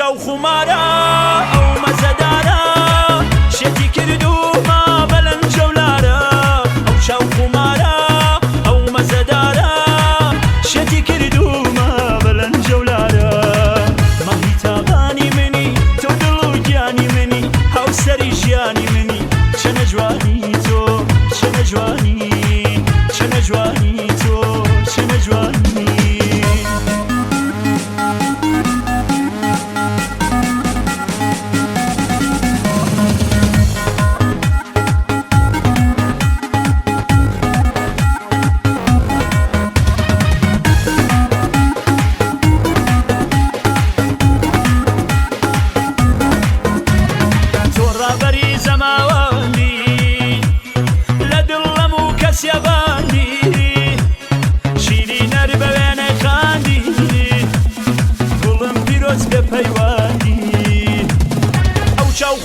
شو خمارە ئەو مەزەدارە شێتی کردومە بەلەم جەولارە ئەو شەو خمارە ئەو مەزەدارە شێتی کردومە بەلەم جەولارە مەهی تاوانی منی تۆ دڵ و گیانی منی هاوسەری ژیانی منی چەنە جوانی تۆ چەنە جوانی چەنە جوانی تۆ چەنە جوانی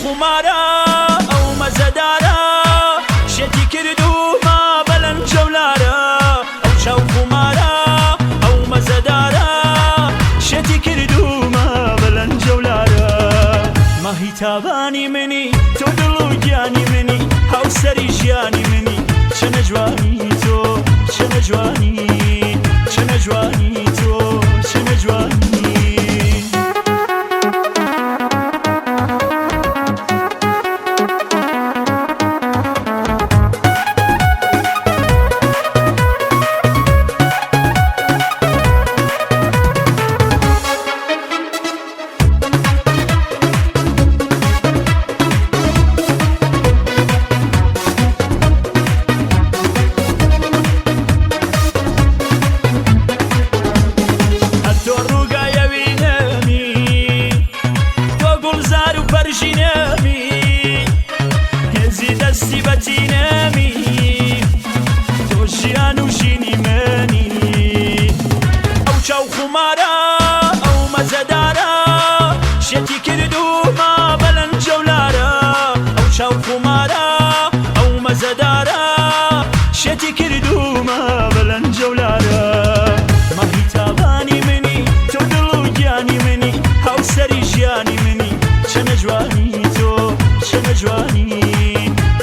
خمارە ئەو مەزەدارە شێتی کردومە بەلەم جەولارە ئەو شەو خمارە ئەو مەزەدارە شێتی کردومە بەلەم جەولارە مەهی تاوانی منی تۆ دڵ و گیانی منی هاوسەری ژیانی منی چەنە جوانی تۆ چەنە جوانی چەنە جوانی تۆ چەنە جوانی هێزی دەستی بەتینەمی تۆ ژیان و ژینی منی ئەو چاو خمارە ئەو مەزەدارە شێتی کردومە بەلەم جەولارە ئەو چاو خمارە ئەو مەزەدارە شێتی کردومە بەلەم جەولارە مەهی تاوانی منی تۆ دڵ و گیانی منی هاوسەری ژیانی منی چەنە جوانی تۆ چەنە جوانی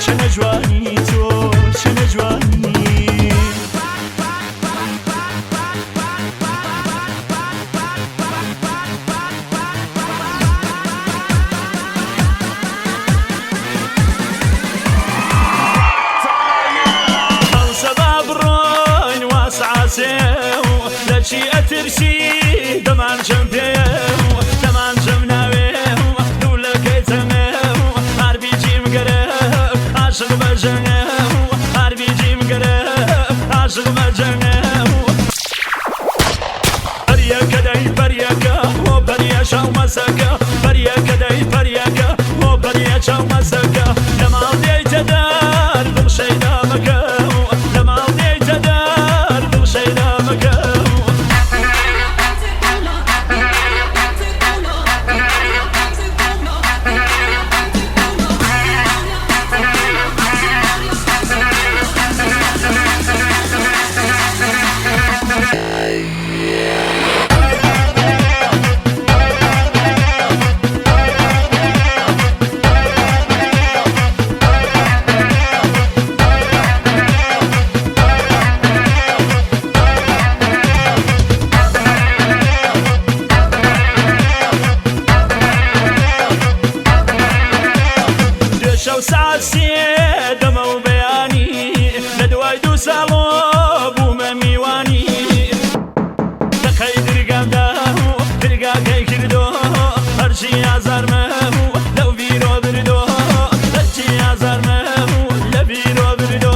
چەنە جوانی تۆ چەنە جوانی ئەوسەبا بڕۆین واسعاسێو لە چی ئەترسی دەمان چەم پێو دەمان چەم ناوێو دوولەکەی تەمێو هەربیجیم گەرە عاشق بەجەنگەو هەربیجیم گەرە عاشق بەجەنگەو بەریەکە دەی بەریەکە بۆ بەریە شاو مەسەکە بەریەکە دەی بەریەکە بۆ بەریە چاو مەسەکە لە ماڵ دێیتە دەر دڵ شەیدا مەکەو لە ماڵ دێیتە دەر دڵ شەیدا مەکەو شەو ساعت سێ دەمە و بەیانی لە دوای دوو ساڵۆ بوومە میوانی دەقەی درگامدا و درگاکەی کردۆ هەرچی ئازارمە و لەو بیرۆ بردۆ هەرچی ئازارمە و لە بیرۆ بردۆ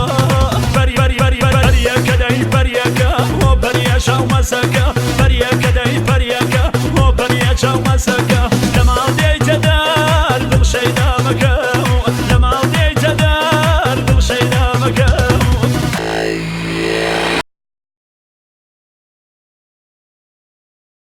بەریەکە دەی بەریەکە بۆ بەریە شاو مەسەکە بەریەکە دەی بەریەکە بۆ بەریە چاو مەسەکە